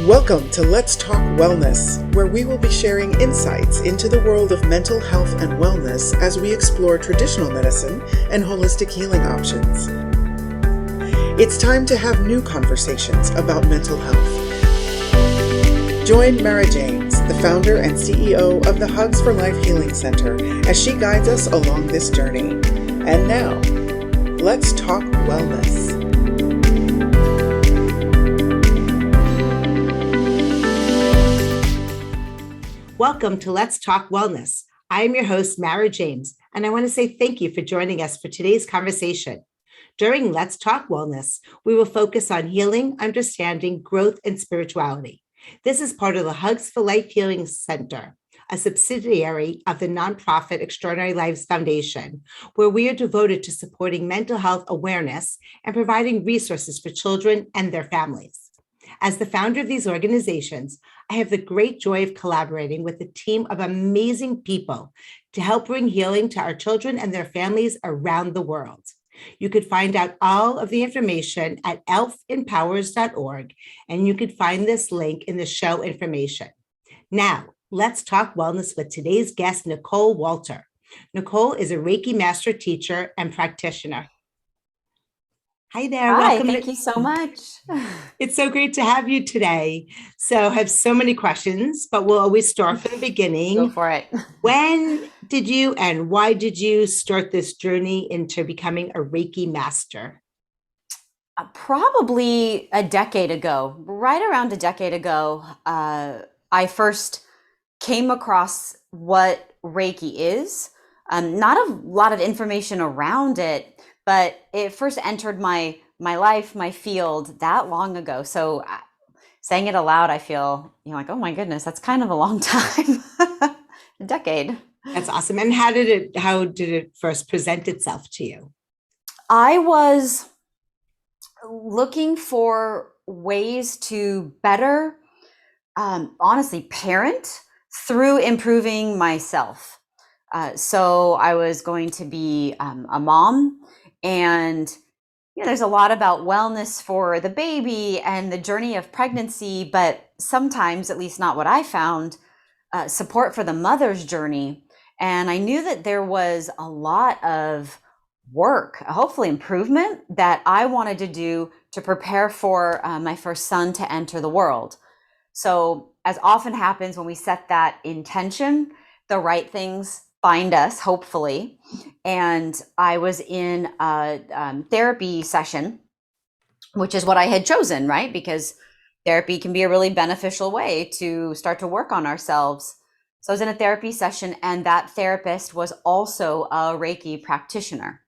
Welcome to Let's Talk Wellness, where we will be sharing insights into the world of mental health and wellness as we explore traditional medicine and holistic healing options. It's time to have new conversations about mental health. Join Mara James, the founder and CEO of the Hugs for Life Healing Center, as she guides us along this journey. And now, let's talk wellness. Welcome to Let's Talk Wellness. I am your host, Mara James, and I want to say thank you for joining us for today's conversation. During Let's Talk Wellness, we will focus on healing, understanding, growth, and spirituality. This is part of the Hugs for Life Healing Center, a subsidiary of the nonprofit Extraordinary Lives Foundation, where we are devoted to supporting mental health awareness and providing resources for children and their families. As the founder of these organizations, I have the great joy of collaborating with a team of amazing people to help bring healing to our children and their families around the world. You could find out all of the information at elfempowers.org, and you could find this link in the show information. Now, let's talk wellness with today's guest, Nicole Walter. Nicole is a Reiki Master teacher and practitioner. Hi there. Hi, Welcome. thank you so much. It's so great to have you today. So I have so many questions, but we'll always start from the beginning. Go for it. When did you and why did you start this journey into becoming a Reiki Master? Probably a decade ago, right around a decade ago, I first came across what Reiki is. Not a lot of information around it, but it first entered my life, my field that long ago. So saying it aloud, I feel, like, oh my goodness, that's kind of a long time, a decade. That's awesome. And how did it first present itself to you? I was looking for ways to better, honestly, parent through improving myself. So I was going to be a mom, and there's a lot about wellness for the baby and the journey of pregnancy, but sometimes, at least not what I found, support for the mother's journey. And I knew that there was a lot of work, hopefully improvement, that I wanted to do to prepare for my first son to enter the world. So as often happens when we set that intention, the right things find us, hopefully. And I was in a therapy session, which is what I had chosen, right? Because therapy can be a really beneficial way to start to work on ourselves. So I was in a therapy session, and that therapist was also a Reiki practitioner.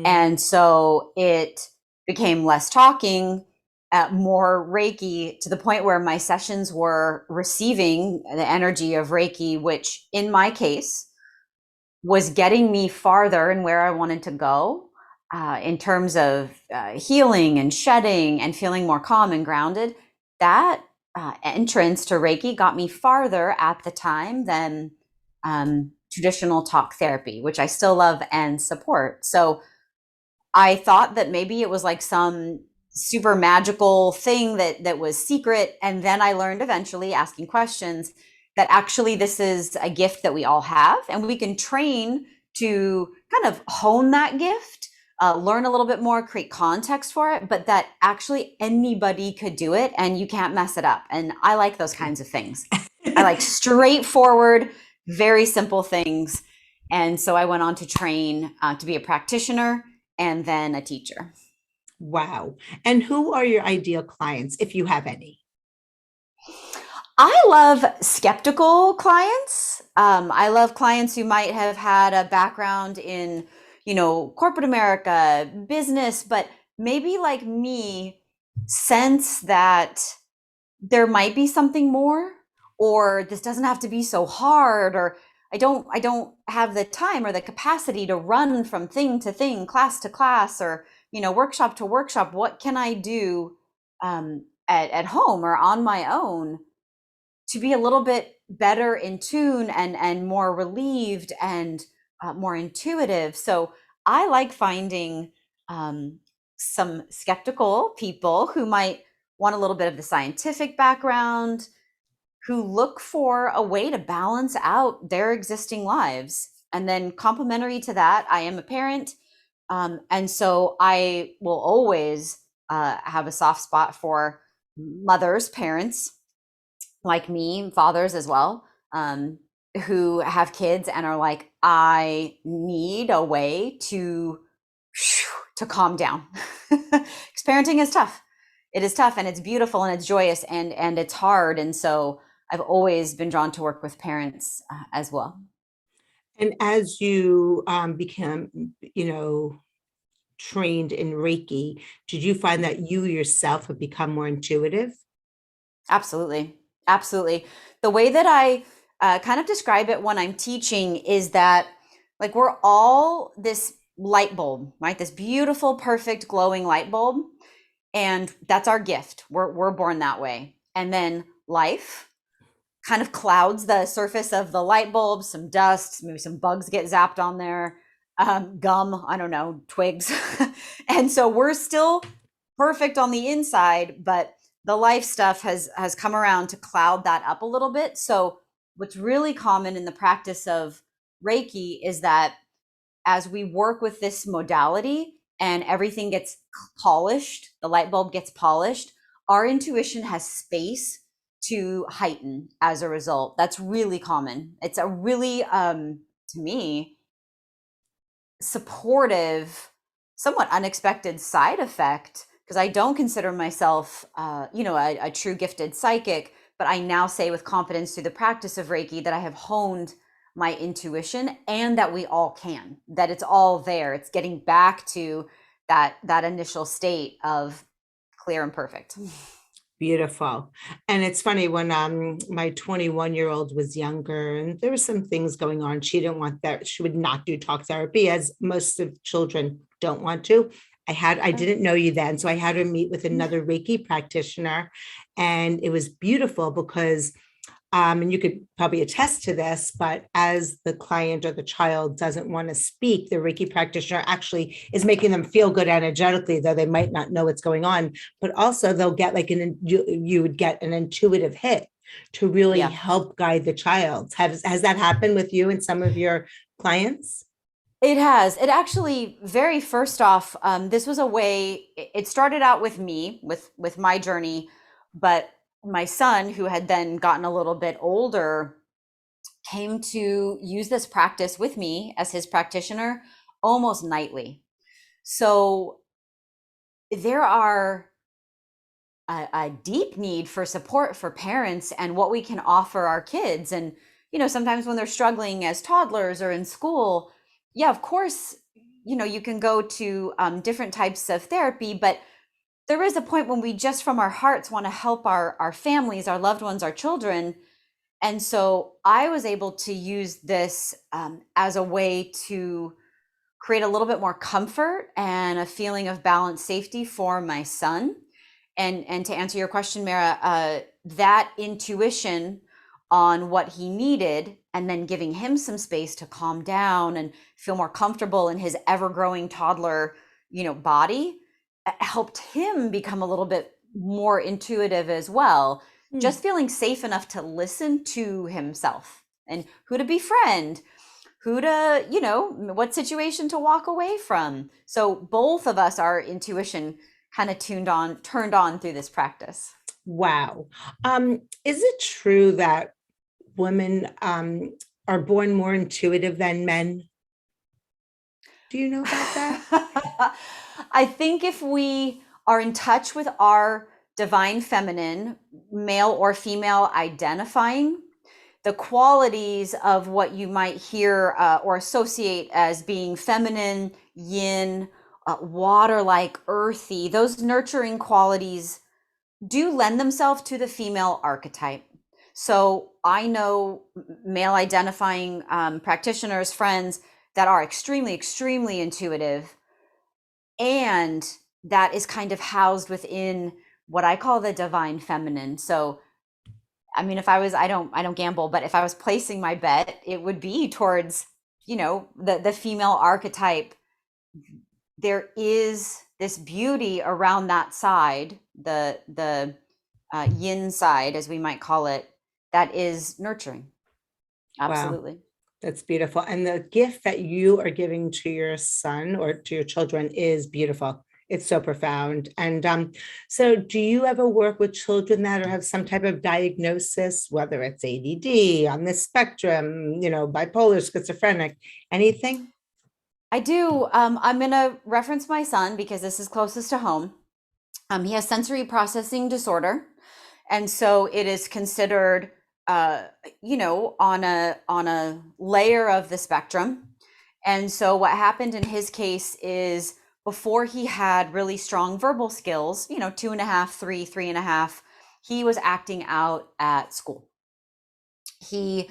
And so it became less talking, more Reiki, to the point where my sessions were receiving the energy of Reiki, which in my case was getting me farther in where I wanted to go in terms of healing and shedding and feeling more calm and grounded. That entrance to Reiki got me farther at the time than traditional talk therapy, which I still love and support. So I thought that maybe it was like some super magical thing that was secret. And then I learned eventually, asking questions, that actually this is a gift that we all have, and we can train to kind of hone that gift, learn a little bit more, create context for it, but that actually anybody could do it and you can't mess it up. And I like those kinds of things. I like straightforward, very simple things. And so I went on to train to be a practitioner and then a teacher. Wow. And who are your ideal clients, if you have any? I love skeptical clients. I love clients who might have had a background in, corporate America, business, but maybe like me, sense that there might be something more, or this doesn't have to be so hard, or I don't have the time or the capacity to run from thing to thing, class to class, or, workshop to workshop. What can I do at home or on my own to be a little bit better in tune and more relieved and more intuitive? So I like finding some skeptical people who might want a little bit of the scientific background, who look for a way to balance out their existing lives. And then complementary to that, I am a parent. And so I will always have a soft spot for mothers, parents like me, fathers as well, who have kids and are like, I need a way to calm down. Because parenting is tough. It is tough, and it's beautiful, and it's joyous, and it's hard. And so I've always been drawn to work with parents as well. And as you become, trained in Reiki, did you find that you yourself have become more intuitive? Absolutely. Absolutely. The way that I kind of describe it when I'm teaching is that, like, we're all this light bulb, right? This beautiful, perfect, glowing light bulb. And that's our gift. We're born that way. And then life kind of clouds the surface of the light bulb, some dust, maybe some bugs get zapped on there, gum, I don't know, twigs. And so we're still perfect on the inside, but the life stuff has come around to cloud that up a little bit. So what's really common in the practice of Reiki is that as we work with this modality and everything gets polished, the light bulb gets polished, our intuition has space to heighten as a result. That's really common. It's a really, to me, supportive, somewhat unexpected side effect, because I don't consider myself, a true gifted psychic, but I now say with confidence through the practice of Reiki that I have honed my intuition, and that we all can, that it's all there. It's getting back to that initial state of clear and perfect. Beautiful. And it's funny when my 21-year-old was younger and there were some things going on. She didn't want that. She would not do talk therapy, as most of children don't want to. I didn't know you then. So I had her meet with another Reiki practitioner. And it was beautiful because and you could probably attest to this, but as the client or the child doesn't want to speak, the Reiki practitioner actually is making them feel good energetically, though they might not know what's going on. But also they'll get like you would get an intuitive hit to really help guide the child. Has that happened with you and some of your clients? It has. It actually, very first off, this was a way, it started out with me, with my journey, but my son, who had then gotten a little bit older, came to use this practice with me as his practitioner almost nightly. So there are a deep need for support for parents and what we can offer our kids. And, sometimes when they're struggling as toddlers or in school, yeah, of course, you can go to different types of therapy, but there is a point when we just from our hearts want to help our families, our loved ones, our children. And so I was able to use this as a way to create a little bit more comfort and a feeling of balanced safety for my son. And to answer your question, Mara, that intuition on what he needed, and then giving him some space to calm down and feel more comfortable in his ever-growing toddler, body, helped him become a little bit more intuitive as well. Just feeling safe enough to listen to himself and who to befriend, who to, what situation to walk away from. So both of us, our intuition kind of turned on through this practice. Wow. Is it true that women are born more intuitive than men? Do you know about that? I think if we are in touch with our divine feminine, male or female identifying, the qualities of what you might hear or associate as being feminine, yin, water-like, earthy, those nurturing qualities do lend themselves to the female archetype. So I know male identifying practitioners, friends that are extremely, extremely intuitive, and that is kind of housed within what I call the divine feminine. So, I mean, if I was, I don't gamble, but if I was placing my bet, it would be towards, the female archetype. There is this beauty around that side, the yin side, as we might call it, that is nurturing. Wow. Absolutely. That's beautiful. And the gift that you are giving to your son or to your children is beautiful. It's so profound. And so do you ever work with children that have some type of diagnosis, whether it's ADD, on this spectrum, bipolar, schizophrenic, anything? I do. I'm going to reference my son because this is closest to home. He has sensory processing disorder, and so it is considered, on a layer of the spectrum. And so what happened in his case is before he had really strong verbal skills, 2.5, 3.5, he was acting out at school. He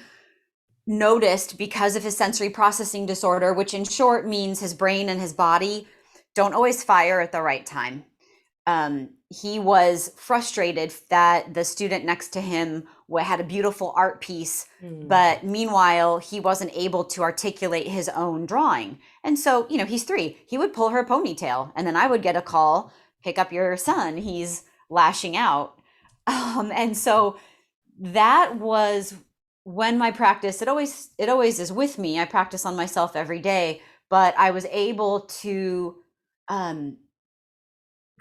noticed, because of his sensory processing disorder, which in short means his brain and his body don't always fire at the right time. He was frustrated that the student next to him had a beautiful art piece, but meanwhile, he wasn't able to articulate his own drawing. And so, he's 3. He would pull her ponytail, and then I would get a call, pick up your son, he's lashing out. And so that was when my practice, it always is with me. I practice on myself every day, but I was able to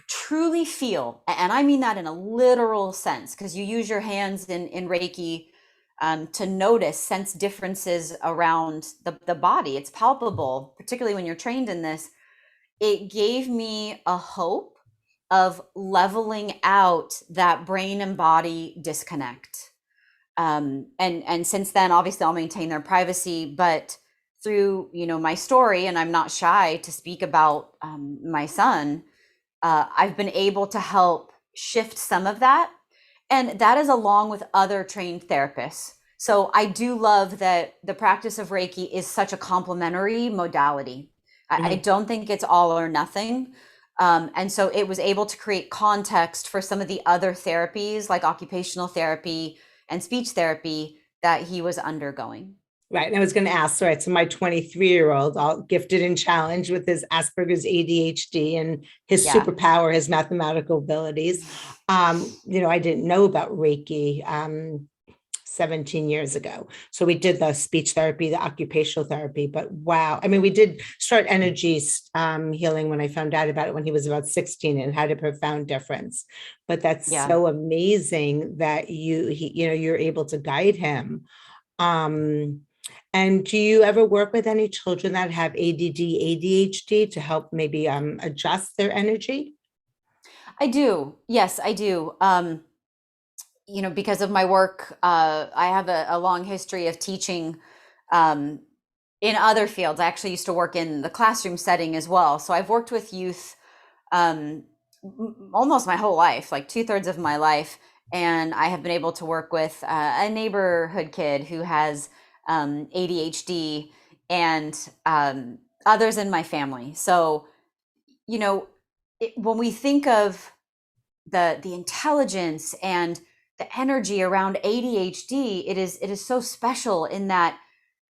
truly feel, and I mean that in a literal sense, because you use your hands in Reiki to notice, sense differences around the body. It's palpable, particularly when you're trained in this. It gave me a hope of leveling out that brain and body disconnect. And since then, obviously, I'll maintain their privacy, but through my story, and I'm not shy to speak about my son, I've been able to help shift some of that. And that is along with other trained therapists. So I do love that the practice of Reiki is such a complementary modality. I don't think it's all or nothing. And so it was able to create context for some of the other therapies like occupational therapy and speech therapy that he was undergoing. Right. And I was going to ask, right, so my 23-year-old, all gifted and challenged with his Asperger's ADHD and his superpower, his mathematical abilities. I didn't know about Reiki 17 years ago. So we did the speech therapy, the occupational therapy, but wow. I mean, we did start energy healing when I found out about it when he was about 16 and had a profound difference. But that's so amazing that you're able to guide him. And do you ever work with any children that have ADD, ADHD to help maybe adjust their energy? I do. Yes, I do. Because of my work, I have a long history of teaching in other fields. I actually used to work in the classroom setting as well. So I've worked with youth almost my whole life, like 2/3 of my life. And I have been able to work with a neighborhood kid who has ADHD and others in my family. So, when we think of the intelligence and the energy around ADHD, it is so special in that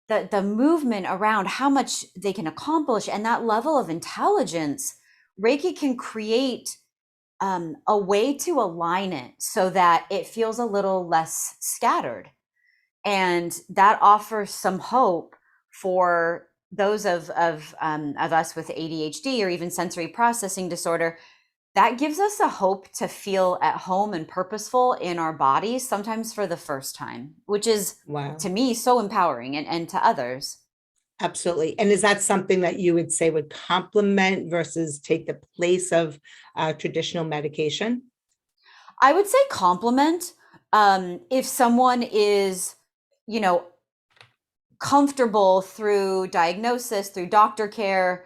the movement around how much they can accomplish and that level of intelligence, Reiki can create a way to align it so that it feels a little less scattered. And that offers some hope for those of us with ADHD or even sensory processing disorder. That gives us a hope to feel at home and purposeful in our bodies, sometimes for the first time, which is, to me, so empowering and to others. Absolutely. And is that something that you would say would complement versus take the place of traditional medication? I would say complement. If someone is, comfortable through diagnosis, through doctor care,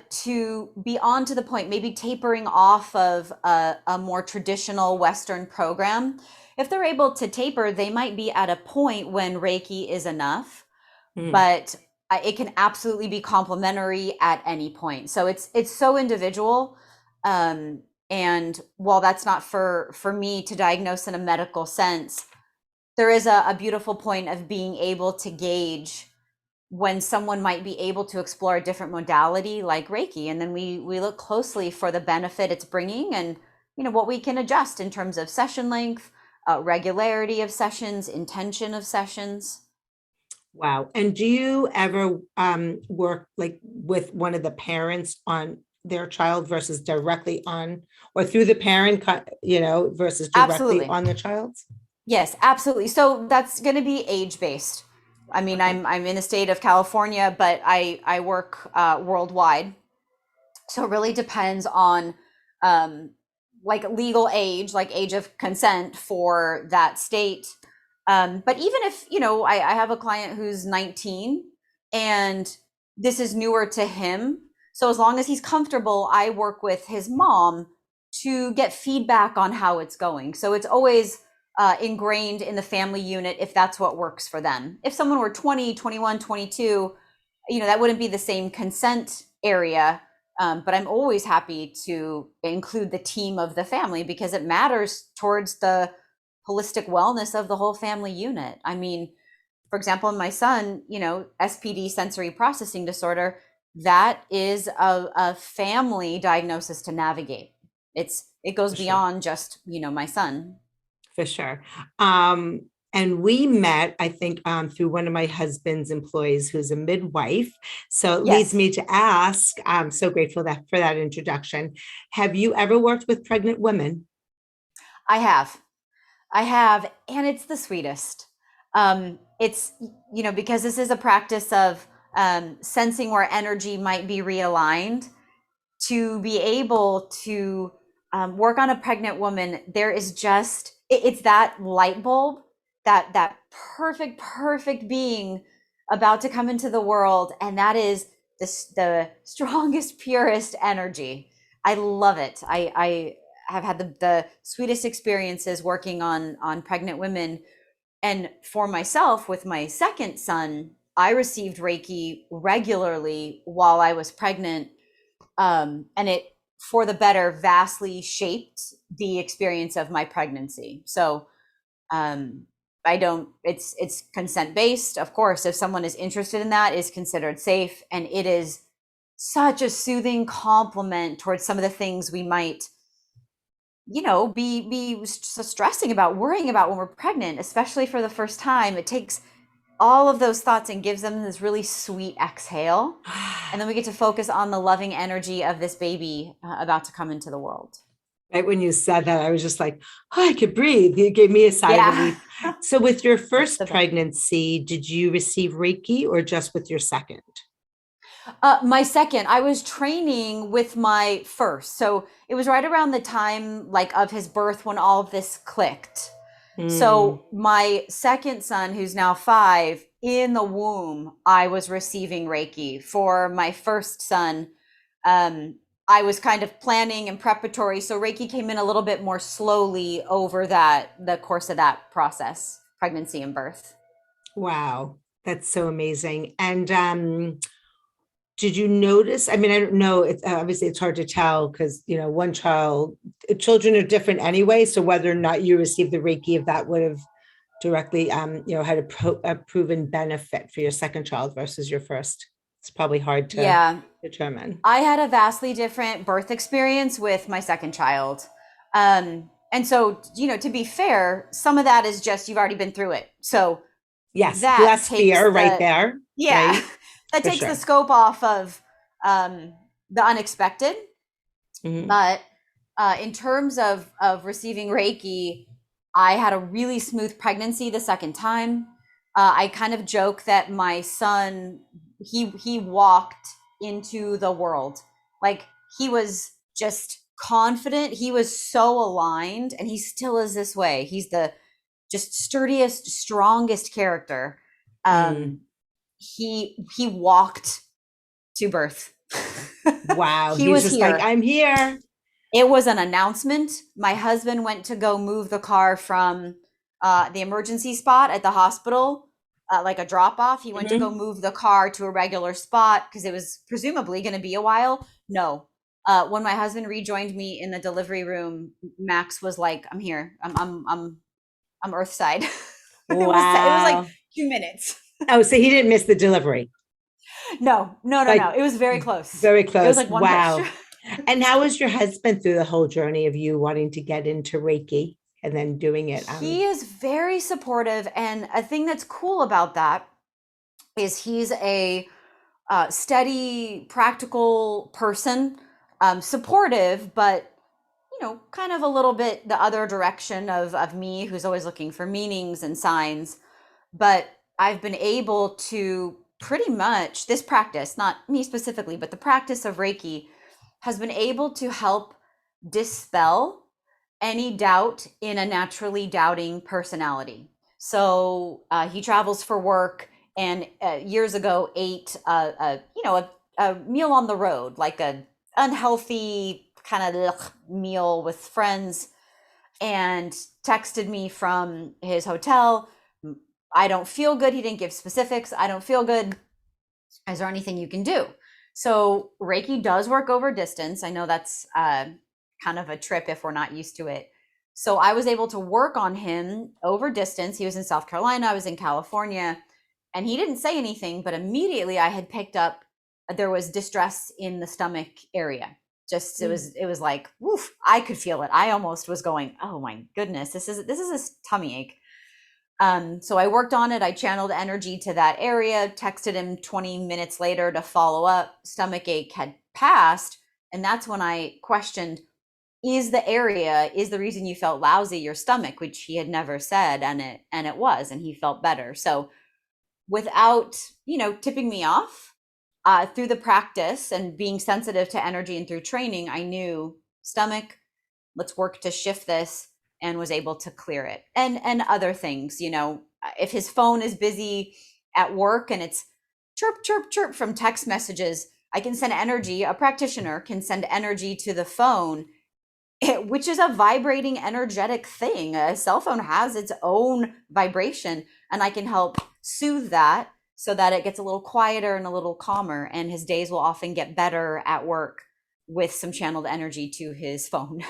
to be on to the point, maybe tapering off of a more traditional Western program. If they're able to taper, they might be at a point when Reiki is enough, but it can absolutely be complementary at any point. So it's so individual. And while that's not for me to diagnose in a medical sense, there is a beautiful point of being able to gauge when someone might be able to explore a different modality like Reiki. And then we look closely for the benefit it's bringing and, what we can adjust in terms of session length, regularity of sessions, intention of sessions. Wow. And do you ever work like with one of the parents on their child versus directly on, or through the parent, versus directly Absolutely. on the child's? Yes, absolutely. So that's going to be age based. I mean, Okay. I'm in the state of California, but I work worldwide. So it really depends on um, like legal age, like age of consent for that state. But even if, I have a client who's 19 and this is newer to him. So as long as he's comfortable, I work with his mom to get feedback on how it's going. So it's always ingrained in the family unit if that's what works for them. If someone were 20, 21, 22, that wouldn't be the same consent area. But I'm always happy to include the team of the family because it matters towards the holistic wellness of the whole family unit. I mean, for example, my son, SPD, sensory processing disorder, that is a family diagnosis to navigate. It goes For sure. beyond just, my son. For sure. And we met, I think, through one of my husband's employees who's a midwife. So it leads Yes, me to ask, I'm so grateful for that introduction. Have you ever worked with pregnant women? I have. I have, and it's the sweetest. It's, because this is a practice of sensing where energy might be realigned to be able to work on a pregnant woman. There is just, it's that light bulb, that perfect being about to come into the world. And that is the strongest, purest energy. I love it. I have had the sweetest experiences working on pregnant women. And for myself, with my second son, I received Reiki regularly while I was pregnant. And it, for the better, vastly shaped the experience of my pregnancy. So I don't, it's consent based. Of course, if someone is interested in that, is considered safe. And it is such a soothing complement towards some of the things we might be stressing about, worrying about when we're pregnant, especially for the first time. It takes all of those thoughts and gives them this really sweet exhale. And then we get to focus on the loving energy of this baby about to come into the world. Right when you said that, I was just like, oh, I could breathe. You gave me a sigh of Yeah. relief. So with your It's first the best. pregnancy, did you receive Reiki or just with your second? My second, I was training with my first. So it was right around the time like of his birth when all of this clicked. Mm, So my second son, who's now 5, in the womb, I was receiving Reiki. For my first son, I was kind of planning and preparatory. So Reiki came in a little bit more slowly over the course of that process, pregnancy and birth. wow, that's so amazing. And did you notice? I mean, I don't know. It's obviously it's hard to tell because one child, children are different anyway. So whether or not you received the Reiki, if that would have directly, had a proven benefit for your second child versus your first, it's probably hard to Yeah, determine. I had a vastly different birth experience with my second child. And so, to be fair, some of that is just you've already been through it. So Yes, that less takes fear right there, yeah, right? that For takes the sure. scope off of the unexpected. Mhm. But in terms of receiving Reiki, I had a really smooth pregnancy the second time. I kind of joke that my son, he walked into the world. Like he was just confident. He was so aligned, and he still is this way. He's the just sturdiest, strongest character. Mm. He walked to birth. Wow, He he's was just like, here. I'm here. It was an announcement. My husband went to go move the car from the emergency spot at the hospital, like a drop off. He went to go Mhm. move the car to a regular spot because it was presumably going to be a while. No. When my husband rejoined me in the delivery room, Max was like, "I'm here. I'm Earthside." It was like Wow. 2 minutes. Oh, so he didn't miss the delivery. No. It was very close. Very It was close. like one push. Wow. And how was your husband through the whole journey of you wanting to get into Reiki and then doing it? He is very supportive. And a thing that's cool about that is he's a steady, practical person, supportive, but kind of a little bit the other direction of me, who's always looking for meanings and signs. But I've been able to pretty much, this practice, not me specifically, but the practice of Reiki has been able to help dispel any doubt in a naturally doubting personality. So he travels for work, and years ago ate a meal on the road, like a unhealthy kind of meal with friends, and texted me from his hotel. I don't feel good. He didn't give specifics. I don't feel good. Is there anything you can do? So Reiki does work over distance. I know that's kind of a trip if we're not used to it. So I was able to work on him over distance. He was in South Carolina. I was in California, and he didn't say anything, but immediately I had picked up there was distress in the stomach area. Just it was like, woof, I could feel it. I almost was going, oh my goodness, this is a tummy ache. So I worked on it. I channeled energy to that area, texted him 20 minutes later to follow up. Stomach ache had passed. And that's when I questioned, is the reason you felt lousy your stomach, which he had never said, and it was, and he felt better. So without, tipping me off, through the practice and being sensitive to energy and through training, I knew stomach, let's work to shift this, and was able to clear it. And other things, if his phone is busy at work and it's chirp, chirp, chirp from text messages, I can send energy. A practitioner can send energy to the phone, which is a vibrating energetic thing. A cell phone has its own vibration, and I can help soothe that so that it gets a little quieter and a little calmer. And his days will often get better at work with some channeled energy to his phone.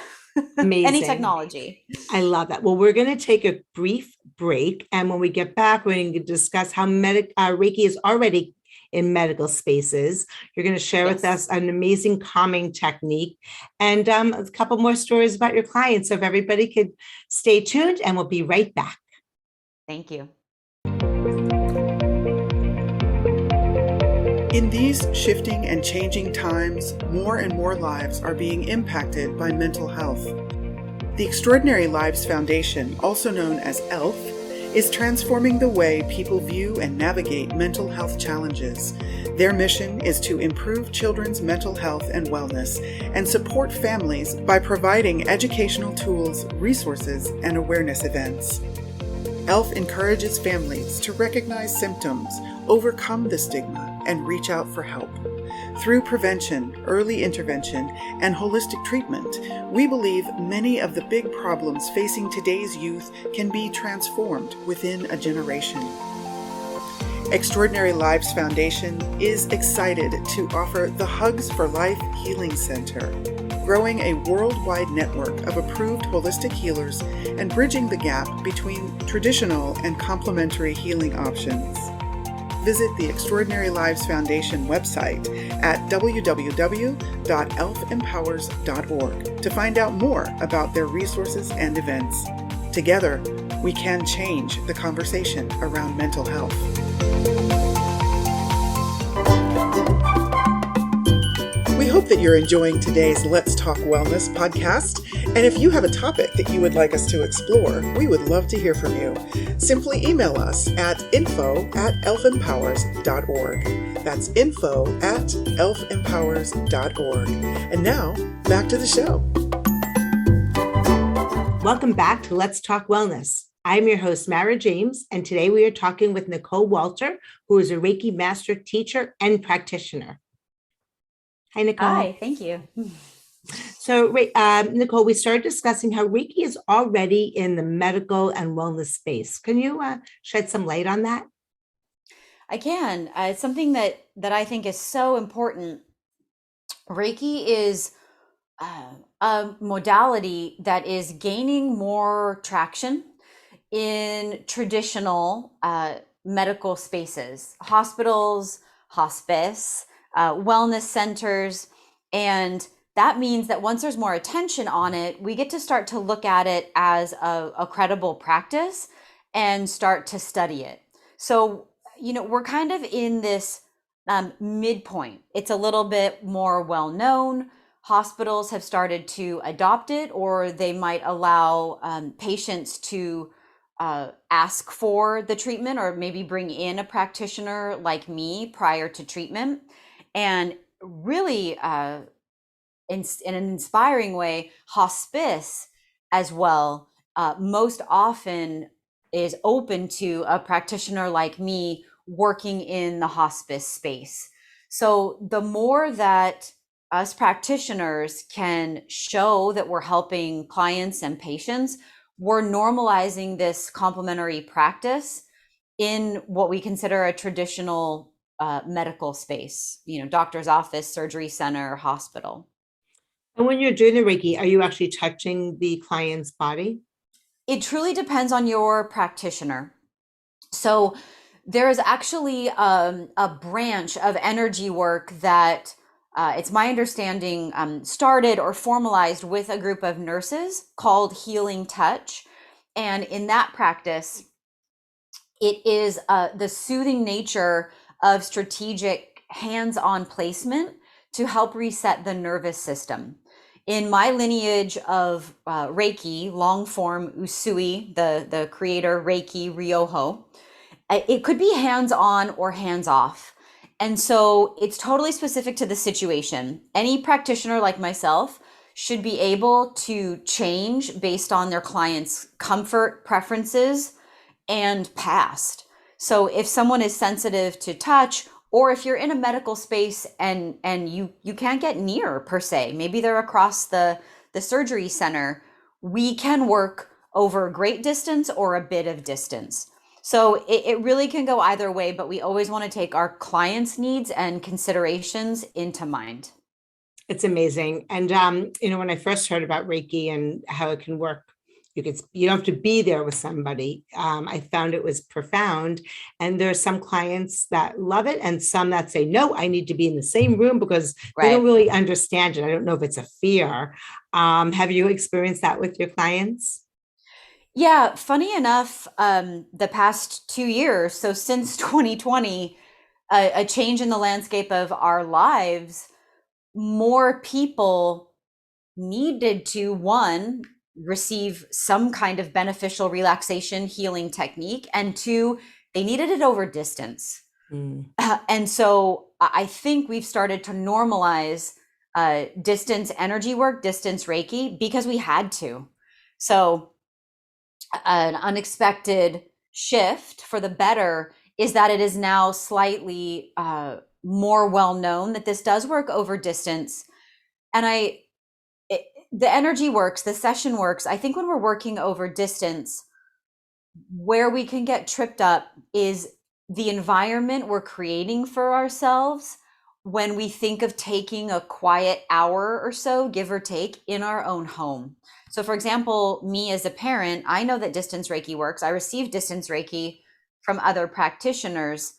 Amazing. Any technology. I love that. Well, we're going to take a brief break. And when we get back, we're going to discuss how Reiki is already in medical spaces. You're going to share with us an amazing calming technique and a couple more stories about your clients. So if everybody could stay tuned, and we'll be right back. Thank you. In these shifting and changing times, more and more lives are being impacted by mental health. The Extraordinary Lives Foundation, also known as ELF, is transforming the way people view and navigate mental health challenges. Their mission is to improve children's mental health and wellness and support families by providing educational tools, resources, and awareness events. ELF encourages families to recognize symptoms, overcome the stigma, and reach out for help. Through prevention, early intervention, and holistic treatment, we believe many of the big problems facing today's youth can be transformed within a generation. Extraordinary Lives Foundation is excited to offer the Hugs for Life Healing Center, growing a worldwide network of approved holistic healers and bridging the gap between traditional and complementary healing options. Visit the Extraordinary Lives Foundation website at www.elfempowers.org to find out more about their resources and events. Together, we can change the conversation around mental health. We hope that you're enjoying today's Let's Talk Wellness podcast. And if you have a topic that you would like us to explore, we would love to hear from you. Simply email us at info@elfempowers.org. That's info@elfempowers.org. And now, back to the show. Welcome back to Let's Talk Wellness. I'm your host, Mara James, and today we are talking with Nicole Walter, who is a Reiki Master teacher and practitioner. Hi, Nicole. Hi, thank you. So, Nicole, we started discussing how Reiki is already in the medical and wellness space. Can you shed some light on that? I can. It's something that I think is so important. Reiki is a modality that is gaining more traction in traditional medical spaces, hospitals, hospice, wellness centers. And that means that once there's more attention on it, we get to start to look at it as a credible practice and start to study it. So, we're kind of in this midpoint. It's a little bit more well known. Hospitals have started to adopt it, or they might allow patients to ask for the treatment, or maybe bring in a practitioner like me prior to treatment. And really, in an inspiring way, hospice as well most often is open to a practitioner like me working in the hospice space. So the more that us practitioners can show that we're helping clients and patients, we're normalizing this complementary practice in what we consider a traditional medical space, doctor's office, surgery center, hospital. And when you're doing the Reiki, are you actually touching the client's body? It truly depends on your practitioner. So there is actually a branch of energy work that it's my understanding started or formalized with a group of nurses called Healing Touch. And in that practice, it is the soothing nature of strategic hands-on placement to help reset the nervous system. In my lineage of Reiki, long form Usui, the creator Reiki Ryoho, it could be hands-on or hands-off. And so it's totally specific to the situation. Any practitioner like myself should be able to change based on their client's comfort, preferences, and past. So if someone is sensitive to touch, or if you're in a medical space and you can't get near per se, maybe they're across the surgery center, we can work over a great distance or a bit of distance. So it really can go either way, but we always want to take our clients' needs and considerations into mind. It's amazing. And when I first heard about Reiki and how it can work, you don't have to be there with somebody. I found it was profound. And there are some clients that love it and some that say, no, I need to be in the same room because they don't really understand it. I don't know if it's a fear. Have you experienced that with your clients? Yeah, funny enough, the past 2 years, so since 2020, a change in the landscape of our lives, more people needed to, one, receive some kind of beneficial relaxation healing technique, and two, they needed it over distance. And so I think we've started to normalize distance energy work, distance Reiki, because we had to. So an unexpected shift for the better is that it is now slightly more well known that this does work over distance. And the energy works, the session works. I think when we're working over distance, where we can get tripped up is the environment we're creating for ourselves when we think of taking a quiet hour or so, give or take, in our own home. So for example, me as a parent, I know that distance Reiki works. I receive distance Reiki from other practitioners.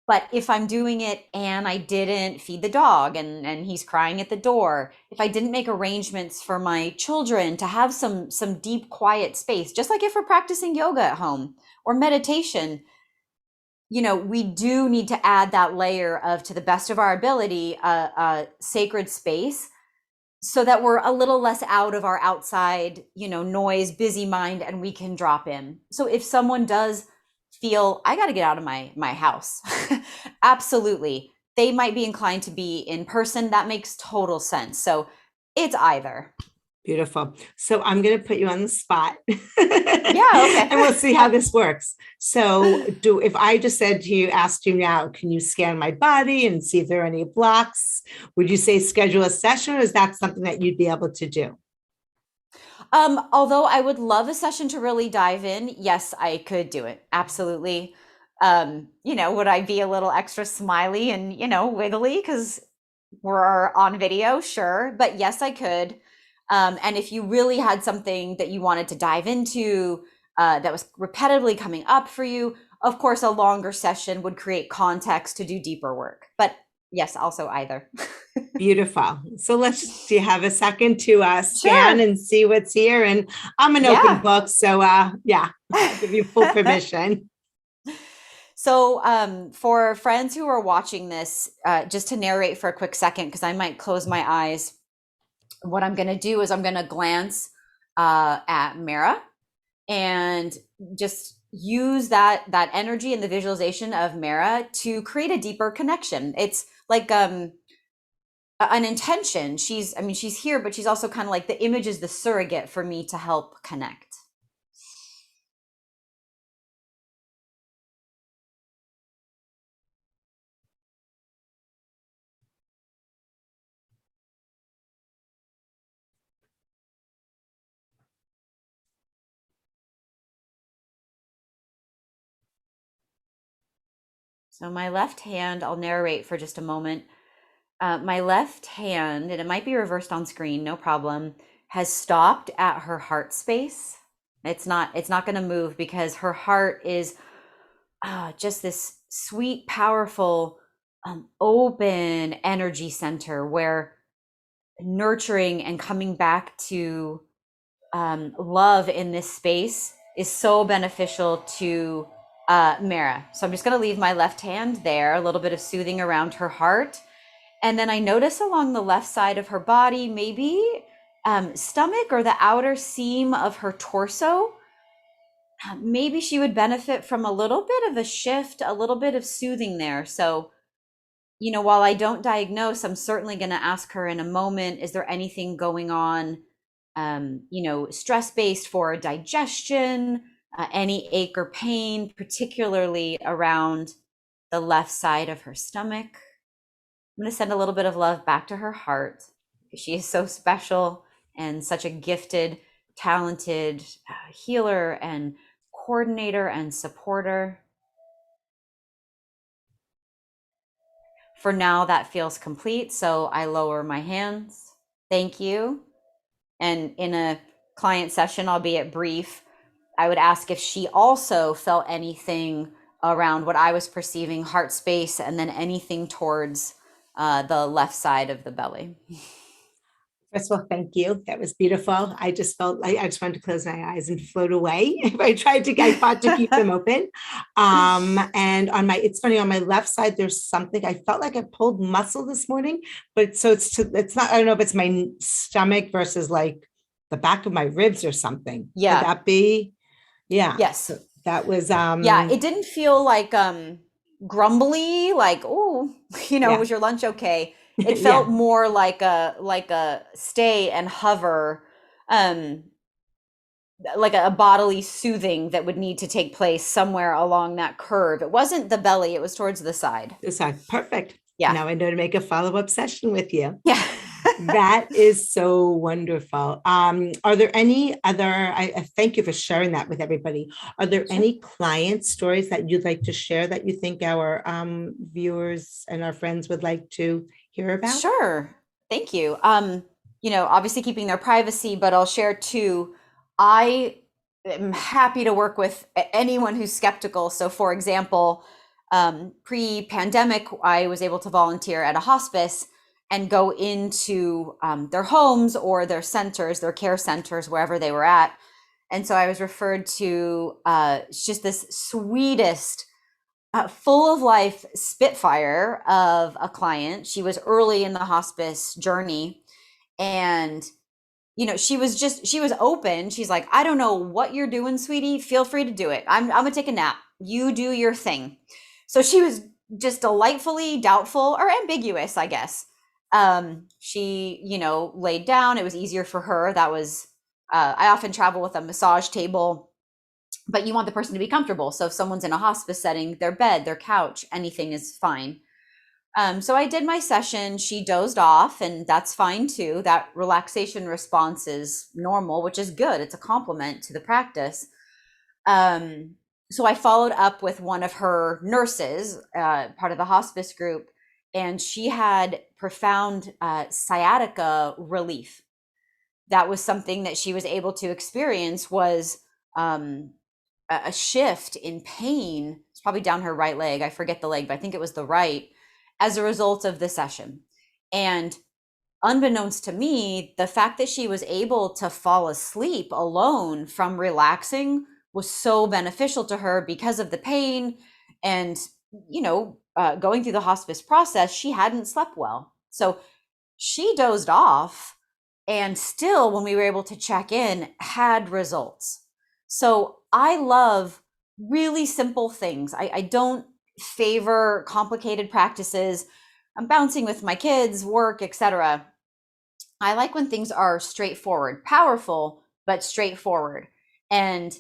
But if I'm doing it and I didn't feed the dog and he's crying at the door, if I didn't make arrangements for my children to have some deep, quiet space, just like if we're practicing yoga at home or meditation, we do need to add that layer of, to the best of our ability, a sacred space so that we're a little less out of our outside, noise, busy mind, and we can drop in. So if someone does feel, I got to get out of my house, absolutely, they might be inclined to be in person. That makes total sense. So it's either. Beautiful. So I'm going to put you on the spot. Yeah, okay. And we'll see how this works. So if I just said to you, asked you now, can you scan my body and see if there are any blocks? Would you say schedule a session, or is that something that you'd be able to do? Although I would love a session to really dive in, yes, I could do it. Absolutely. Would I be a little extra smiley and, wiggly because we're on video? Sure. But yes, I could. And if you really had something that you wanted to dive into, that was repetitively coming up for you. Of course, a longer session would create context to do deeper work. But yes, also either. Beautiful. So do you have a second to scan Sure. and see what's here? And I'm an open Yeah. book. So yeah, I'll give you full permission. So for friends who are watching this, just to narrate for a quick second, because I might close my eyes, what I'm going to do is I'm going to glance at Mara and just use that energy and the visualization of Mara to create a deeper connection. It's like an intention. She's here, but she's also kind of like the image is the surrogate for me to help connect. So my left hand, I'll narrate for just a moment. My left hand, and it might be reversed on screen, no problem, has stopped at her heart space. It's not going to move because her heart is just this sweet, powerful, open energy center where nurturing and coming back to love in this space is so beneficial to Mara. So I'm just going to leave my left hand there, a little bit of soothing around her heart. And then I notice along the left side of her body, maybe stomach or the outer seam of her torso. Maybe she would benefit from a little bit of a shift, a little bit of soothing there. So, while I don't diagnose, I'm certainly going to ask her in a moment, is there anything going on, stress-based for digestion, any ache or pain, particularly around the left side of her stomach? I'm going to send a little bit of love back to her heart. She is so special and such a gifted, talented healer and coordinator and supporter. For now, that feels complete. So I lower my hands. Thank you. And in a client session, albeit brief, I would ask if she also felt anything around what I was perceiving, heart space, and then anything towards the left side of the belly. First of all, thank you. That was beautiful. I just felt like I just wanted to close my eyes and float away. I fought to keep them open. And it's funny, on my left side, there's something, I felt like I pulled muscle this morning, but it's not, I don't know if it's my stomach versus like the back of my ribs or something. Yeah. Could that be? Yeah. Yes. So that was, yeah, it didn't feel like, grumbly, like, oh, was your lunch okay? It felt more like a stay and hover, like a bodily soothing that would need to take place somewhere along that curve. It wasn't the belly, it was towards the side. The side. Perfect. Yeah. Now I know to make a follow-up session with you. Yeah. That is so wonderful. Are there any other, I thank you for sharing that with everybody. Are there any client stories that you'd like to share that you think our viewers and our friends would like to hear about? Sure. Thank you. Obviously keeping their privacy, but I'll share two. I am happy to work with anyone who's skeptical. So for example, pre-pandemic, I was able to volunteer at a hospice and go into their homes or their centers, their care centers, wherever they were at. And so I was referred to just this sweetest, full of life spitfire of a client. She was early in the hospice journey, and she was open. She's like, I don't know what you're doing, sweetie. Feel free to do it. I'm gonna take a nap. You do your thing. So she was just delightfully doubtful or ambiguous, I guess. She, laid down. It was easier for her. That was, I often travel with a massage table, but you want the person to be comfortable. So if someone's in a hospice setting, their bed, their couch, anything is fine. So I did my session. She dozed off, and that's fine too. That relaxation response is normal, which is good. It's a compliment to the practice. So I followed up with one of her nurses, part of the hospice group, and she had profound sciatica relief. That was something that she was able to experience, was a shift in pain. It's probably down her right leg. I forget the leg, but I think it was the right, as a result of the session. And unbeknownst to me, the fact that she was able to fall asleep alone from relaxing was so beneficial to her because of the pain. And, going through the hospice process, she hadn't slept well. So she dozed off, and still, when we were able to check in, had results. So I love really simple things. I don't favor complicated practices. I'm bouncing with my kids, work, etc. I like when things are straightforward, powerful, but straightforward. And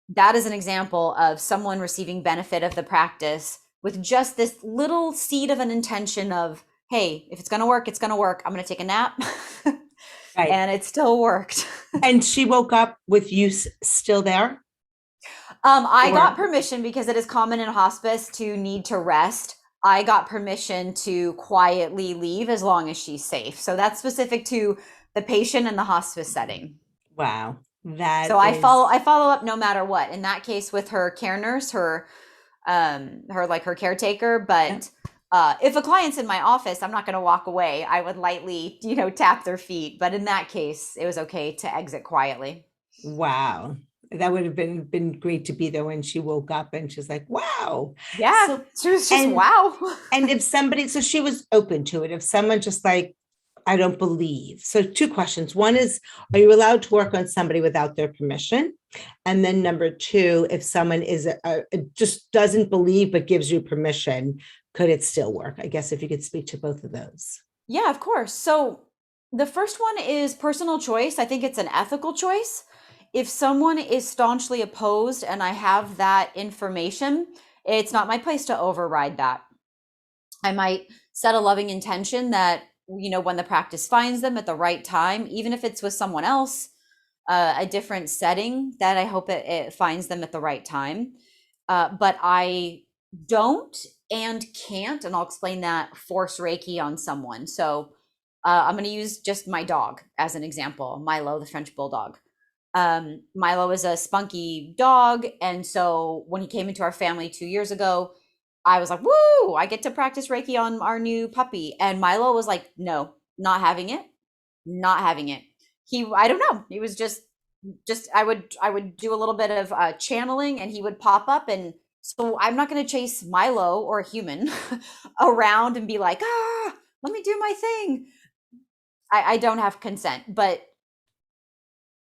that is an example of someone receiving benefit of the practice with just this little seed of an intention of, hey, if it's going to work, it's going to work. I'm going to take a nap. Right. And it still worked. And she woke up with you still there? I got permission, because it is common in hospice to need to rest. I got permission to quietly leave as long as she's safe. So that's specific to the patient and the hospice setting. Wow. So I follow up no matter what. In that case, with her care nurse, her caretaker. But if a client's in my office, I'm not going to walk away. I would lightly, tap their feet. But in that case, it was okay to exit quietly. Wow. That would have been great to be there when she woke up and she's like, wow. Yeah. So, she was just, wow. And if somebody, so she was open to it. If someone just like, I don't believe. So 2 questions. One is, are you allowed to work on somebody without their permission? And then number 2, if someone just doesn't believe, but gives you permission, could it still work? I guess if you could speak to both of those. Yeah, of course. So the first one is personal choice. I think it's an ethical choice. If someone is staunchly opposed and I have that information, it's not my place to override that. I might set a loving intention that, when the practice finds them at the right time, even if it's with someone else, a different setting, that I hope it finds them at the right time. But I don't and can't, and I'll explain that, force Reiki on someone. So I'm going to use just my dog as an example, Milo, the French bulldog. Milo is a spunky dog. And so when he came into our family 2 years ago, I was like, woo, I get to practice Reiki on our new puppy. And Milo was like, no, not having it, not having it. I don't know. He was just, I would do a little bit of channeling, and he would pop up. And so I'm not going to chase Milo, or a human, around and be like, let me do my thing. I don't have consent, but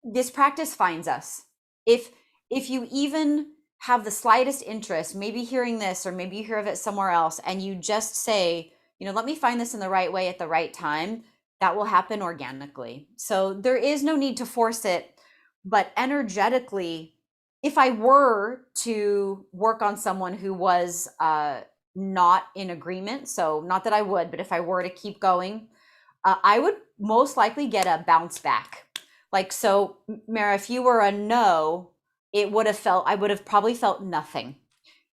this practice finds us. If you even have the slightest interest, maybe hearing this, or maybe you hear of it somewhere else, and you just say, let me find this in the right way at the right time, that will happen organically. So there is no need to force it. But energetically, if I were to work on someone who was not in agreement, so not that I would, but if I were to keep going, I would most likely get a bounce back. Like, so Mara, if you were a no, I would have probably felt nothing,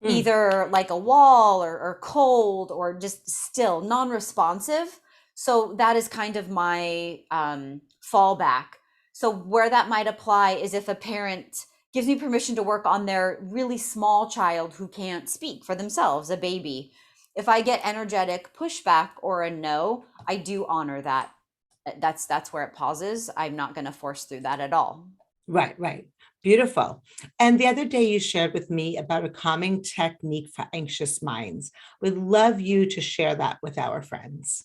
either like a wall, or cold, or just still non-responsive. So that is kind of my fallback. So where that might apply is if a parent gives me permission to work on their really small child who can't speak for themselves, a baby. If I get energetic pushback or a no, I do honor that. That's where it pauses. I'm not going to force through that at all. Right. Beautiful. And the other day you shared with me about a calming technique for anxious minds. We'd love you to share that with our friends.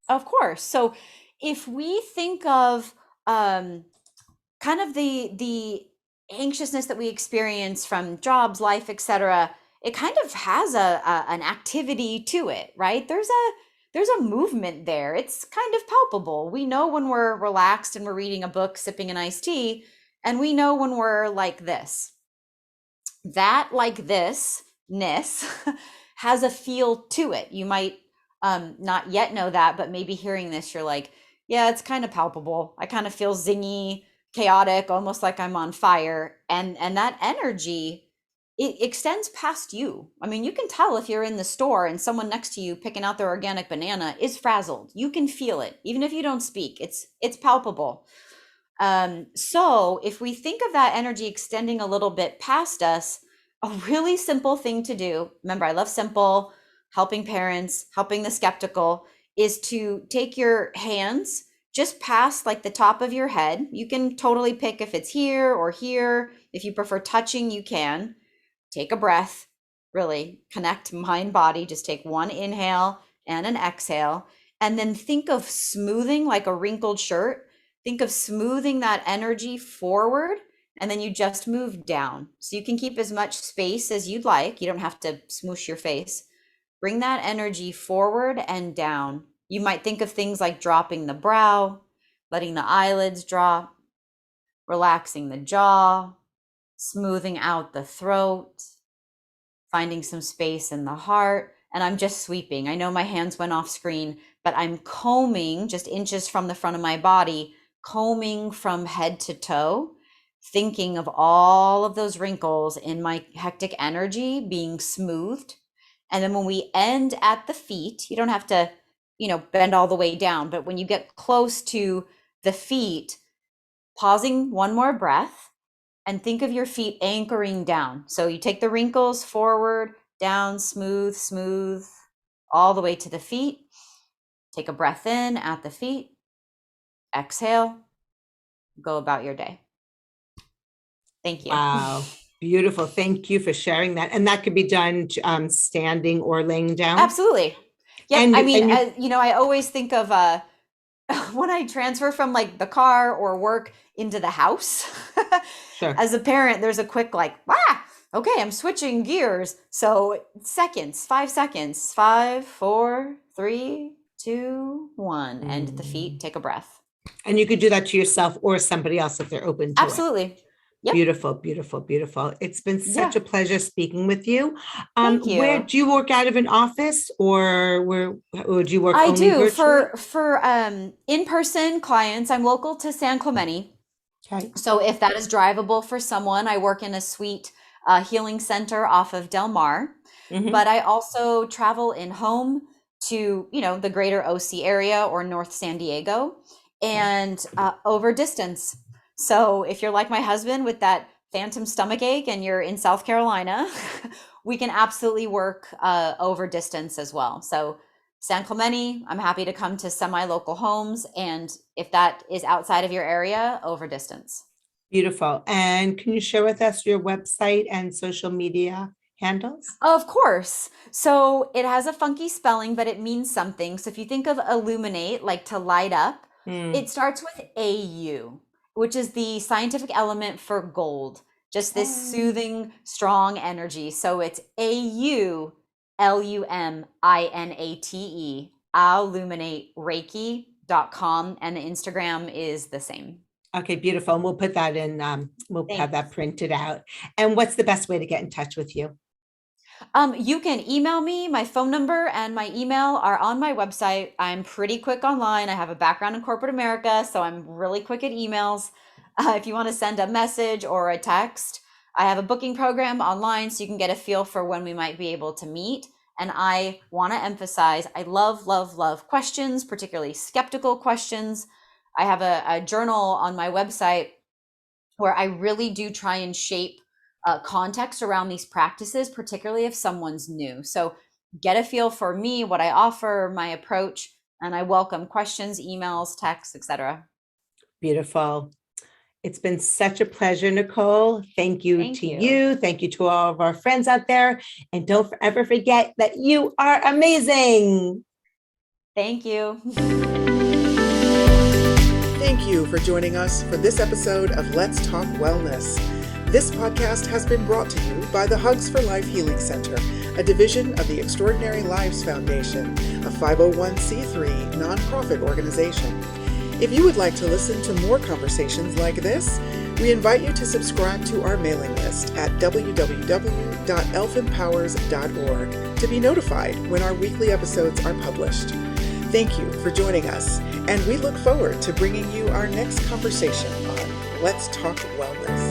Of course. So if we think of kind of the anxiousness that we experience from jobs, life, etc., it kind of has an activity to it, right? There's a movement there. It's kind of palpable. We know when we're relaxed and we're reading a book, sipping an iced tea, and we know when we're like this. That like this-ness has a feel to it. You might not yet know that, but maybe hearing this, you're like, yeah, it's kind of palpable. I kind of feel zingy, chaotic, almost like I'm on fire. And that energy, it extends past you. I mean, you can tell if you're in the store and someone next to you picking out their organic banana is frazzled. You can feel it, even if you don't speak. It's palpable. So if we think of that energy extending a little bit past us, a really simple thing to do, remember, I love simple, helping parents, helping the skeptical, is to take your hands just past like the top of your head. You can totally pick if it's here or here. If you prefer touching, you can. Take a breath, really connect mind body. Just take one inhale and an exhale. And then think of smoothing like a wrinkled shirt. Think of smoothing that energy forward, and then you just move down. So you can keep as much space as you'd like. You don't have to smoosh your face. Bring that energy forward and down. You might think of things like dropping the brow, letting the eyelids drop, relaxing the jaw, smoothing out the throat, finding some space in the heart. And I'm just sweeping. I know my hands went off screen, but I'm combing just inches from the front of my body, combing from head to toe, thinking of all of those wrinkles in my hectic energy being smoothed. And then when we end at the feet, you don't have to, bend all the way down, but when you get close to the feet, pausing one more breath and think of your feet anchoring down. So you take the wrinkles forward, down, smooth, smooth, all the way to the feet. Take a breath in at the feet, exhale, go about your day. Thank you. Wow. Beautiful. Thank you for sharing that. And that could be done standing or laying down. Absolutely. Yeah. And I always think of when I transfer from like the car or work into the house. Sure. As a parent, there's a quick okay, I'm switching gears. So 5 seconds, 5, 4, 3, 2, 1. End at the feet, take a breath. And you could do that to yourself or somebody else if they're open to it. Absolutely. Yep. Beautiful, beautiful, beautiful. It's been such a pleasure speaking with you. Thank you. Where do you work out of an office, or do you work I only do virtually? for in-person clients. I'm local to San Clemente. Okay. So if that is drivable for someone, I work in a sweet healing center off of Del Mar, but I also travel in home to, the greater OC area or North San Diego and over distance. So if you're like my husband with that phantom stomach ache and you're in South Carolina, we can absolutely work over distance as well. So San Clemente, I'm happy to come to semi-local homes. And if that is outside of your area, over distance. Beautiful. And can you share with us your website and social media handles? Of course. So it has a funky spelling, but it means something. So if you think of illuminate, like to light up, it starts with AU, which is the scientific element for gold, just this soothing, strong energy. So it's AULUMINATE, illuminate Reiki.com, and the Instagram is the same. Okay, beautiful. And we'll put that in, have that printed out. And what's the best way to get in touch with you? You can email me. My phone number and my email are on my website. I'm pretty quick online. I have a background in corporate America, so I'm really quick at emails. If you want to send a message or a text, I have a booking program online so you can get a feel for when we might be able to meet. And I want to emphasize, I love, love, love questions, particularly skeptical questions. I have a journal on my website where I really do try and shape context around these practices, particularly if someone's new. So get a feel for me, what I offer, my approach, and I welcome questions, emails, texts, etc. Beautiful. It's been such a pleasure, Nicole. Thank you to you. Thank you to all of our friends out there. And don't ever forget that you are amazing. Thank you. Thank you for joining us for this episode of Let's Talk Wellness. This podcast has been brought to you by the Hugs for Life Healing Center, a division of the Extraordinary Lives Foundation, a 501c3 nonprofit organization. If you would like to listen to more conversations like this, we invite you to subscribe to our mailing list at www.elfempowers.org to be notified when our weekly episodes are published. Thank you for joining us, and we look forward to bringing you our next conversation on Let's Talk Wellness.